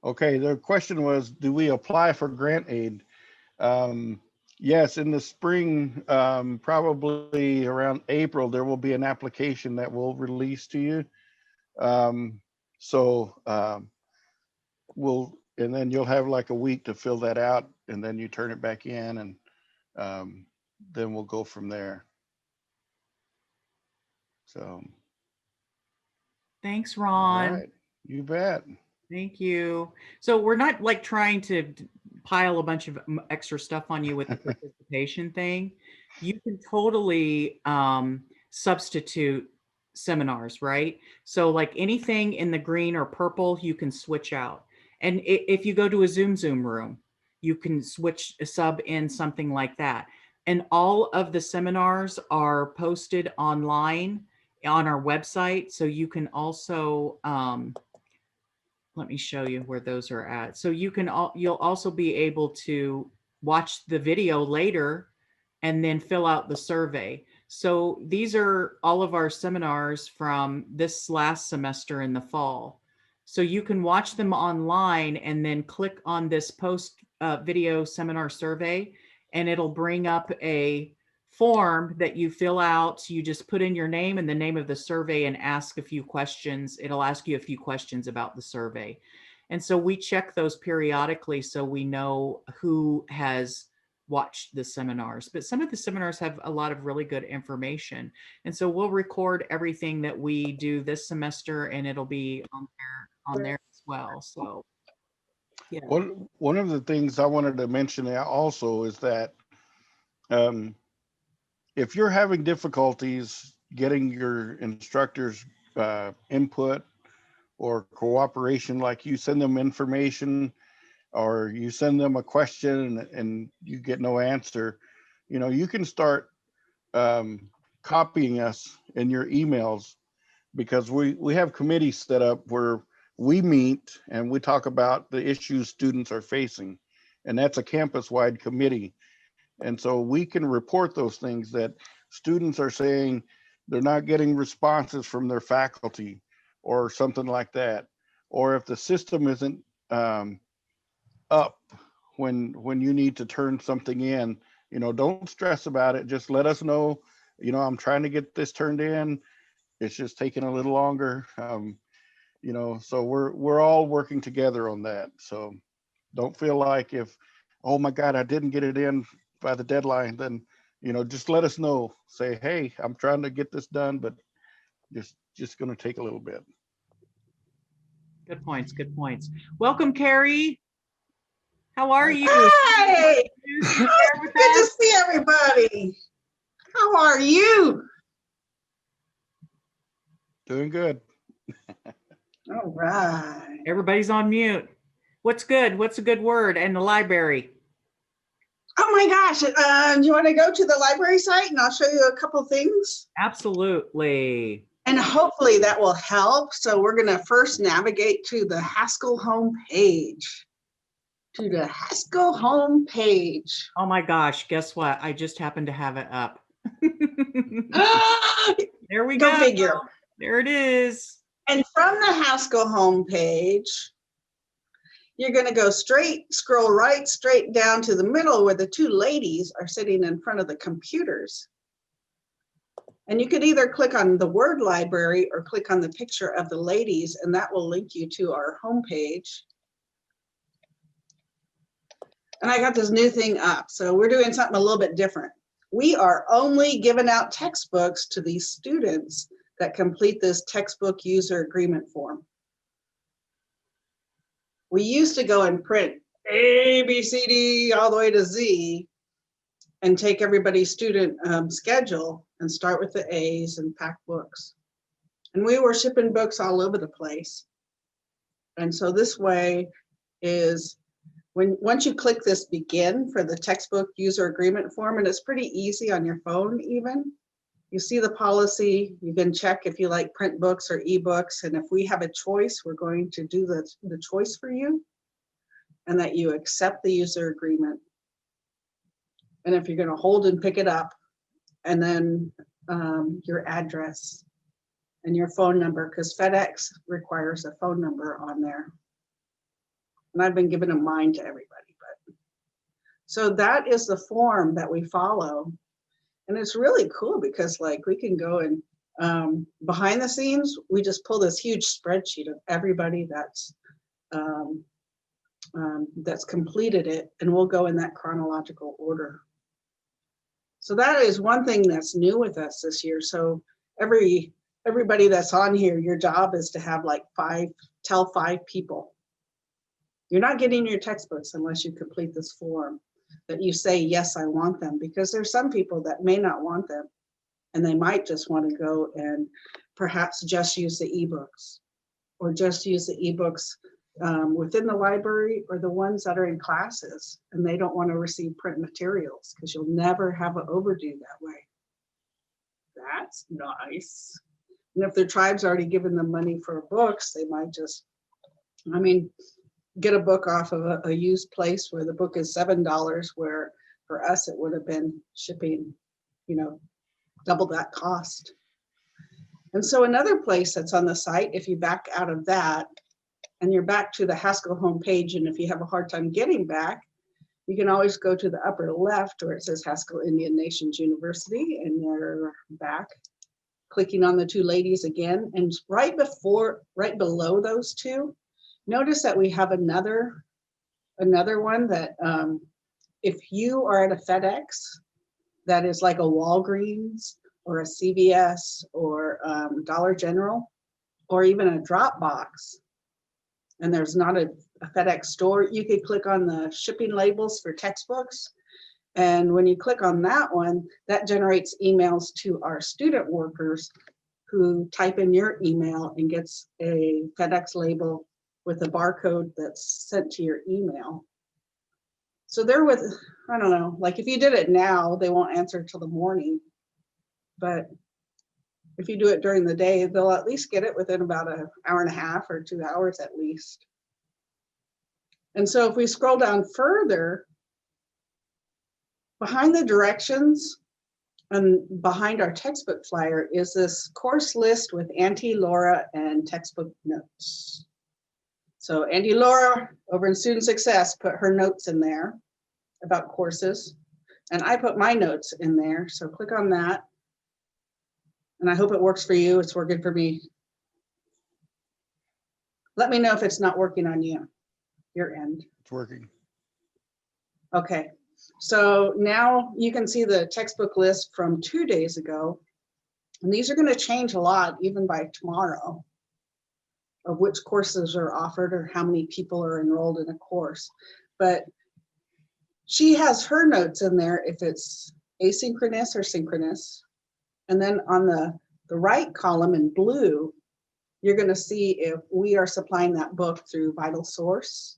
Okay, the question was, do we apply for grant aid? Yes, in the spring, probably around April, there will be an application that we'll release to you. And then you'll have like a week to fill that out, and then you turn it back in, and then we'll go from there. So. Thanks, Ron. All right, you bet. Thank you. So we're not like trying to pile a bunch of extra stuff on you with the participation thing. You can totally substitute seminars, right? So like anything in the green or purple, you can switch out. And if you go to a Zoom room, you can switch a sub in something like that. And all of the seminars are posted online on our website. So you can also, let me show you where those are at. So you'll also be able to watch the video later and then fill out the survey. So these are all of our seminars from this last semester in the fall. So you can watch them online and then click on this post video seminar survey, and it'll bring up a form that you fill out. You just put in your name and the name of the survey and ask a few questions. It'll ask you a few questions about the survey. And so we check those periodically so we know who has watched the seminars. But some of the seminars have a lot of really good information. And so we'll record everything that we do this semester, and it'll be on there as well. So yeah. One of the things I wanted to mention also is that if you're having difficulties getting your instructors input or cooperation, like you send them information or you send them a question and you get no answer, you can start copying us in your emails, because we have committees set up where we meet and we talk about the issues students are facing. And that's a campus-wide committee. And so we can report those things that students are saying they're not getting responses from their faculty or something like that. Or if the system isn't up when you need to turn something in, don't stress about it. Just let us know, I'm trying to get this turned in. It's just taking a little longer. So we're all working together on that. So don't feel like if, oh my God, I didn't get it in by the deadline, then, just let us know. Say, hey, I'm trying to get this done, but just going to take a little bit. Good points. Good points. Welcome, Carrie. How are you? Hi. Good to see everybody. How are you? Doing good. All right. Everybody's on mute. What's good? What's a good word? And the library. Oh my gosh. Do you want to go to the library site and I'll show you a couple things? Absolutely. And hopefully that will help. So we're going to first navigate to the Haskell homepage. To the Haskell homepage. Oh my gosh, guess what? I just happened to have it up. There we go. Go figure. There it is. And from the Haskell homepage, you're going to go scroll right straight down to the middle where the two ladies are sitting in front of the computers. And you could either click on the word library or click on the picture of the ladies, and that will link you to our homepage. And I got this new thing up. So we're doing something a little bit different. We are only giving out textbooks to these students that complete this textbook user agreement form. We used to go and print A, B, C, D, all the way to Z and take everybody's student schedule and start with the A's and pack books. And we were shipping books all over the place. And so this way is once you click this begin for the textbook user agreement form, and it's pretty easy on your phone even, you see the policy, you can check if you like print books or ebooks, and if we have a choice, we're going to do the choice for you, and that you accept the user agreement. And if you're going to hold and pick it up, and then your address and your phone number, because FedEx requires a phone number on there. And I've been giving mine to everybody. But so that is the form that we follow. And it's really cool because like we can go and behind the scenes, we just pull this huge spreadsheet of everybody that's completed it, and we'll go in that chronological order. So that is one thing that's new with us this year. So everybody that's on here, your job is to have like tell five people You're not getting your textbooks unless you complete this form that you say, yes, I want them, because there's some people that may not want them. And they might just want to go and perhaps just use the ebooks, or just use the ebooks within the library, or the ones that are in classes, and they don't want to receive print materials, because you'll never have an overdue that way. That's nice. And if their tribe's already given them money for books, they might just, I mean, get a book off of a used place where the book is $7, where for us it would have been shipping, you know, double that cost. And so another place that's on the site, if you back out of that and you're back to the Haskell homepage, and if you have a hard time getting back, you can always go to the upper left where it says Haskell Indian Nations University, and you're back, clicking on the two ladies again. And right below those two, notice that we have another one that if you are at a FedEx that is like a Walgreens or a CVS or Dollar General, or even a Dropbox, and there's not a FedEx store, you could click on the shipping labels for textbooks. And when you click on that one, that generates emails to our student workers who type in your email and gets a FedEx label with a barcode that's sent to your email. So they're with, I don't know, like if you did it now, they won't answer till the morning. But if you do it during the day, they'll at least get it within about an hour and a half or 2 hours at least. And so if we scroll down further, behind the directions and behind our textbook flyer is this course list with Auntie Laura and textbook notes. So Auntie Laura over in Student Success put her notes in there about courses, and I put my notes in there. So click on that. And I hope it works for you. It's working for me. Let me know if it's not working on you, your end. It's working. Okay, so now you can see the textbook list from 2 days ago. And these are going to change a lot even by tomorrow, of which courses are offered or how many people are enrolled in a course. But she has her notes in there if it's asynchronous or synchronous. And then on the right column in blue, you're going to see if we are supplying that book through Vital Source,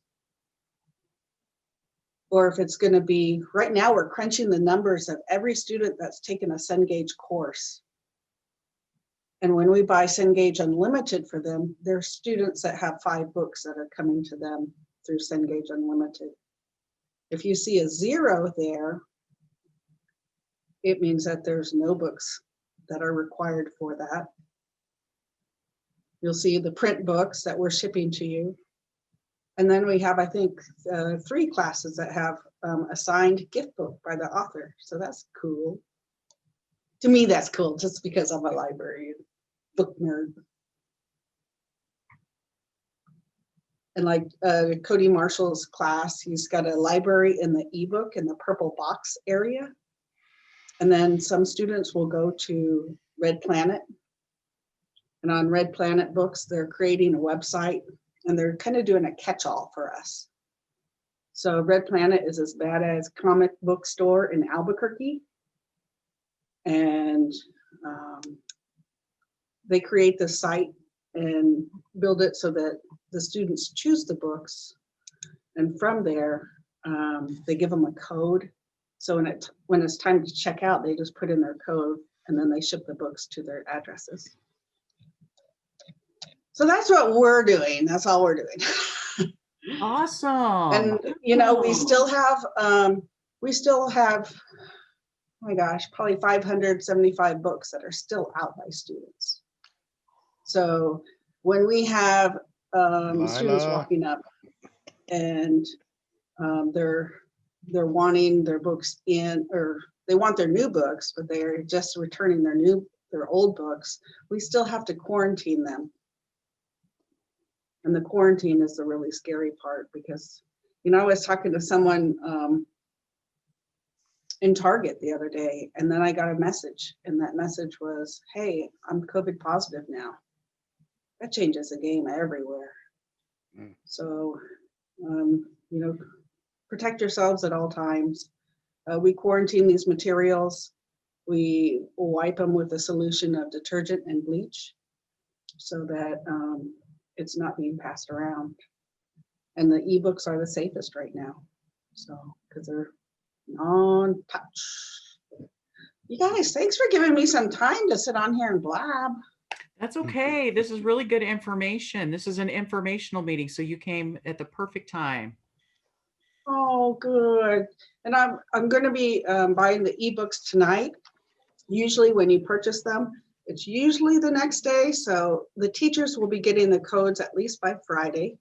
or if it's going to be, right now we're crunching the numbers of every student that's taken a Cengage course. And when we buy Cengage Unlimited for them, there's students that have 5 books that are coming to them through Cengage Unlimited. If you see a 0 there, it means that there's no books that are required for that. You'll see the print books that we're shipping to you. And then we have, I think, 3 classes that have a signed gift book by the author. So that's cool. To me, that's cool, just because I'm a library book nerd. And like Cody Marshall's class, he's got a library in the ebook in the purple box area. And then some students will go to Red Planet. And on Red Planet books, they're creating a website, and they're kind of doing a catch-all for us. So Red Planet is this badass comic book store in Albuquerque. And they create the site and build it so that the students choose the books. And from there, they give them a code. So when it's time to check out, they just put in their code, and then they ship the books to their addresses. So that's what we're doing. That's all we're doing. Awesome. And you know, we still have, oh my gosh, probably 575 books that are still out by students. So when we have students walking up and they're wanting their books in, or they want their new books, but they're just returning their old books, we still have to quarantine them. And the quarantine is the really scary part, because, you know, I was talking to someone in Target the other day, and then I got a message, and that message was, hey, I'm COVID positive now. That changes the game everywhere. So You know, protect yourselves at all times. We quarantine these materials. We wipe them with a solution of detergent and bleach so that it's not being passed around. And the ebooks are the safest right now. So, because they're non-touch. You guys, thanks for giving me some time to sit on here and blab. That's okay. This is really good information. This is an informational meeting, so you came at the perfect time. Oh, good. And I'm going to be buying the ebooks tonight. Usually when you purchase them, it's usually the next day. So the teachers will be getting the codes at least by Friday.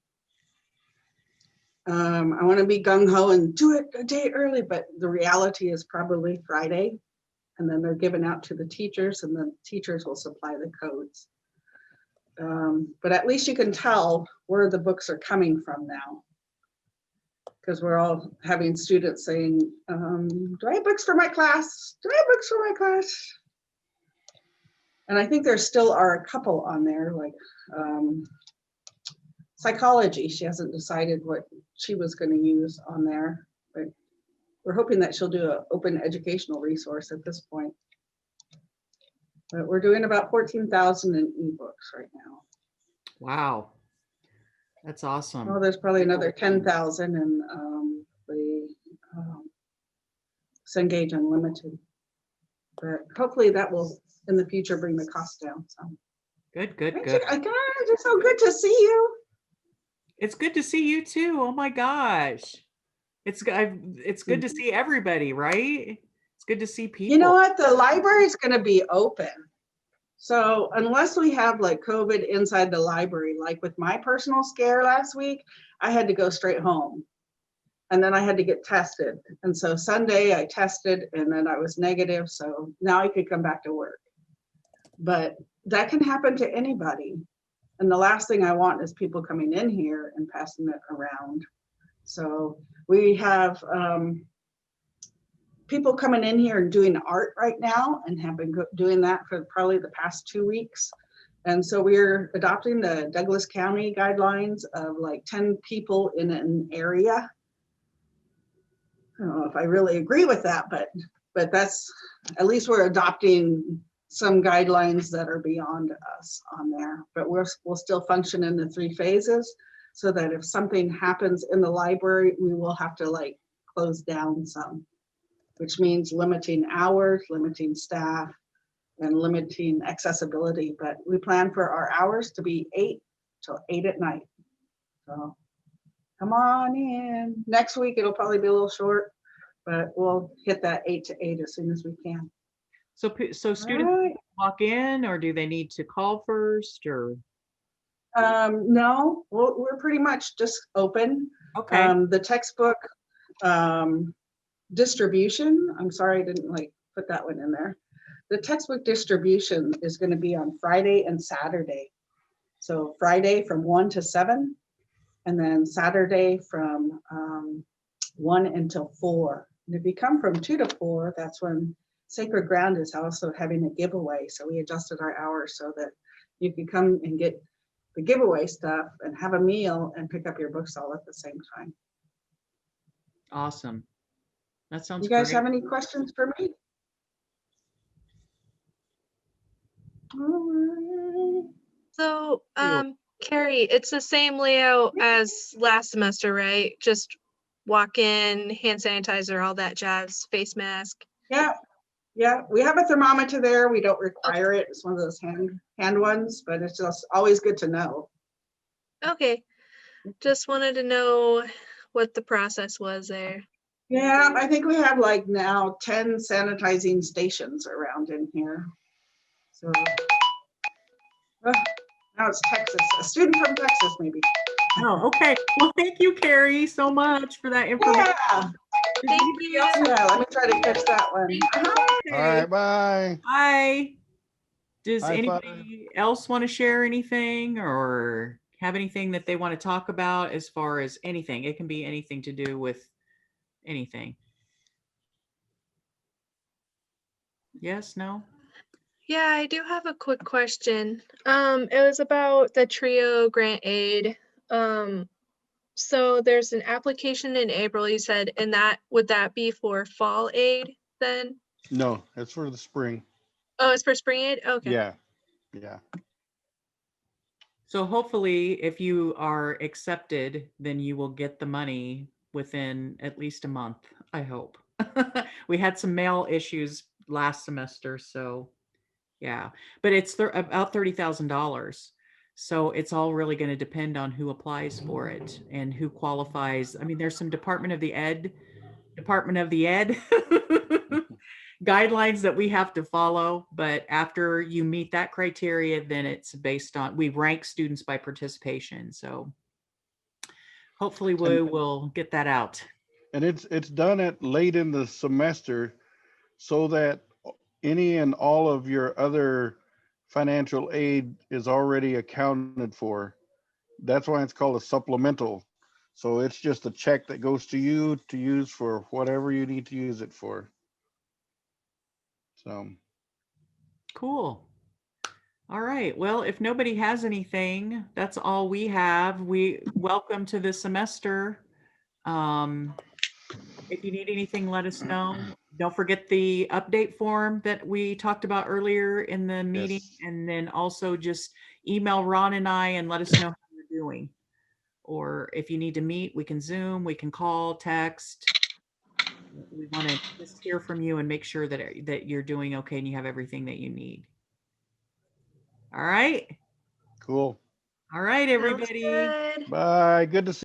I want to be gung-ho and do it a day early, but the reality is probably Friday. And then they're given out to the teachers, and the teachers will supply the codes. But at least you can tell where the books are coming from now. Because we're all having students saying, do I have books for my class? Do I have books for my class? And I think there still are a couple on there, like psychology. She hasn't decided what she was going to use on there, but we're hoping that she'll do an open educational resource at this point. But we're doing about 14,000 in ebooks right now. Wow. That's awesome. Well, there's probably another 10,000 in the Cengage Unlimited. But hopefully that will, in the future, bring the cost down some. Good, good, Thank good. you. Guys, it's so good to see you. It's good to see you too. Oh my gosh. It's good to see everybody, right? It's good to see people. You know what? The library is going to be open. So unless we have like COVID inside the library, like with my personal scare last week, I had to go straight home. And then I had to get tested. And so Sunday I tested and then I was negative. So now I could come back to work. But that can happen to anybody. And the last thing I want is people coming in here and passing it around. So we have people coming in here and doing art right now and have been doing that for probably the past 2 weeks. And so we're adopting the Douglas County guidelines of like 10 people in an area. I don't know if I really agree with that, but that's, at least we're adopting some guidelines that are beyond us on there. But we'll still function in the 3 phases so that if something happens in the library, we will have to like close down some, which means limiting hours, limiting staff, and limiting accessibility. But we plan for our hours to be 8 till 8 at night. So come on in. Next week, it'll probably be a little short, but we'll hit that 8 to 8 as soon as we can. So students walk in, or do they need to call first, or? No, we're pretty much just open. Okay. The textbook distribution, I'm sorry I didn't like put that one in there. The textbook distribution is going to be on Friday and Saturday. So Friday from 1 to 7, and then Saturday from 1 until 4. And if you come from 2 to 4, that's when Sacred Ground is also having a giveaway. So we adjusted our hours so that you can come and get the giveaway stuff and have a meal and pick up your books all at the same time. Awesome. That sounds You guys great. have any questions for me? So, Carrie, it's the same layout as last semester, right? Just walk in, hand sanitizer, all that jazz, face mask. Yeah, we have a thermometer there. We don't require it. It's one of those hand ones, but it's just always good to know. Okay, just wanted to know what the process was there. Yeah, I think we have like now 10 sanitizing stations around in here. So now it's Texas, a student from Texas maybe. Oh, okay. Well, thank you, Carrie, so much for that information. Yeah. Thank you. Yeah, let me try to catch that one. All right, bye. Bye. Does High five. anybody else want to share anything or have anything that they want to talk about as far as anything? It can be anything to do with anything. Yes, no? Yeah, I do have a quick question. It was about the Trio grant aid. So there's an application in April, you said, and that, would that be for fall aid then? No, it's for the spring. Oh, it's for spring aid? Okay. Yeah, yeah. So hopefully, if you are accepted, then you will get the money within at least a month, I hope. We had some mail issues last semester, so yeah. But it's about $30,000. So it's all really going to depend on who applies for it and who qualifies. I mean, there's some Department of the Ed guidelines that we have to follow, but after you meet that criteria, then it's based on, we rank students by participation. So hopefully we will get that out. And it's done at late in the semester so that any and all of your other financial aid is already accounted for. That's why it's called a supplemental. So it's just a check that goes to you to use for whatever you need to use it for. So Cool. All right. Well, if nobody has anything, that's all we have. We welcome to this semester. If you need anything, let us know. Don't forget the update form that we talked about earlier in the meeting. yes. And then also just email Ron and I and let us know how you're doing. Or if you need to meet, we can Zoom, we can call, text. We want to just hear from you and make sure that you're doing okay and you have everything that you need. All right. Cool. All right, Sounds everybody. good. Bye. Good to see